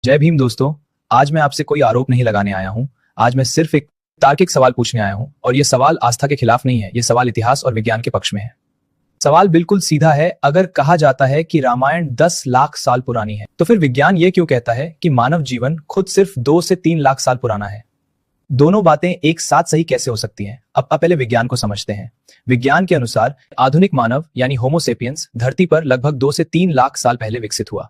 जय भीम दोस्तों। आज मैं आपसे कोई आरोप नहीं लगाने आया हूं। आज मैं सिर्फ एक तार्किक सवाल पूछने आया हूं और यह सवाल आस्था के खिलाफ नहीं है। यह सवाल इतिहास और विज्ञान के पक्ष में है। सवाल बिल्कुल सीधा है। अगर कहा जाता है कि रामायण 10 लाख साल पुरानी है, तो फिर विज्ञान ये क्यों कहता है कि मानव जीवन खुद सिर्फ 2 से 3 लाख साल पुराना है? दोनों बातें एक साथ सही कैसे हो सकती हैं? अब पहले विज्ञान को समझते हैं। विज्ञान के अनुसार आधुनिक मानव यानी होमो सेपियंस धरती पर लगभग 2 से 3 लाख साल पहले विकसित हुआ।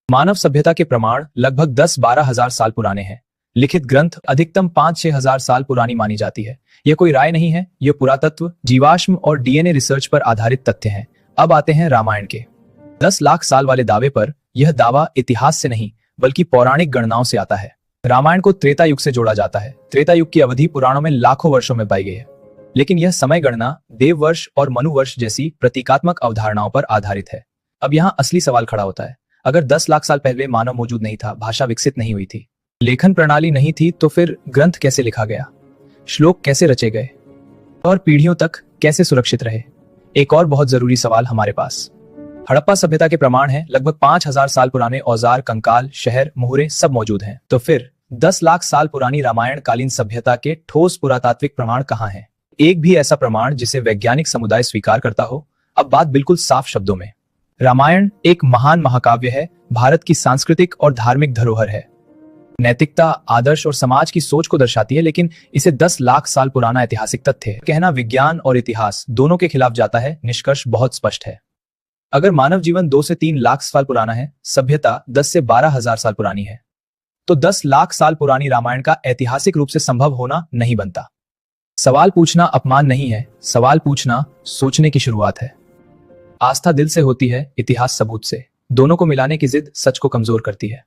मानव सभ्यता के प्रमाण लगभग 10-12 हजार साल पुराने हैं। लिखित ग्रंथ अधिकतम 5-6 हजार साल पुरानी मानी जाती है। यह कोई राय नहीं है, यह पुरातत्व, जीवाश्म और डीएनए रिसर्च पर आधारित तथ्य हैं। अब आते हैं रामायण के 10 लाख साल वाले दावे पर। यह दावा इतिहास से नहीं बल्कि पौराणिक गणनाओं से आता है। रामायण को त्रेता युग से जोड़ा जाता है। त्रेता युग की अवधि पुराणों में लाखों वर्षों में पाई गई है, लेकिन यह समय गणना देव वर्ष और मनु वर्ष जैसी प्रतीकात्मक अवधारणाओं पर आधारित है। अब यहाँ असली सवाल खड़ा होता है, अगर 10 लाख साल पहले मानव मौजूद नहीं था, भाषा विकसित नहीं हुई थी, लेखन प्रणाली नहीं थी, तो फिर ग्रंथ कैसे लिखा गया, श्लोक कैसे रचे गए और पीढ़ियों तक कैसे सुरक्षित रहे? एक और बहुत जरूरी सवाल हमारे पास हड़प्पा सभ्यता के प्रमाण है। लगभग 5000 साल पुराने औजार, कंकाल, शहर, मुहरे सब मौजूद हैं। तो फिर 10 लाख साल पुरानी रामायण कालीन सभ्यता के ठोस पुरातात्विक प्रमाण कहाँ हैं? एक भी ऐसा प्रमाण जिसे वैज्ञानिक समुदाय स्वीकार करता हो। अब बात बिल्कुल साफ शब्दों में, रामायण एक महान महाकाव्य है, भारत की सांस्कृतिक और धार्मिक धरोहर है, नैतिकता, आदर्श और समाज की सोच को दर्शाती है, लेकिन इसे 10 लाख साल पुराना ऐतिहासिक तथ्य है कहना विज्ञान और इतिहास दोनों के खिलाफ जाता है। निष्कर्ष बहुत स्पष्ट है। अगर मानव जीवन 2 से 3 लाख साल पुराना है, सभ्यता 10 से 12 हजार साल पुरानी है, तो 10 लाख साल पुरानी रामायण का ऐतिहासिक रूप से संभव होना नहीं बनता। सवाल पूछना अपमान नहीं है, सवाल पूछना सोचने की शुरुआत है। आस्था दिल से होती है, इतिहास सबूत से। दोनों को मिलाने की जिद सच को कमजोर करती है।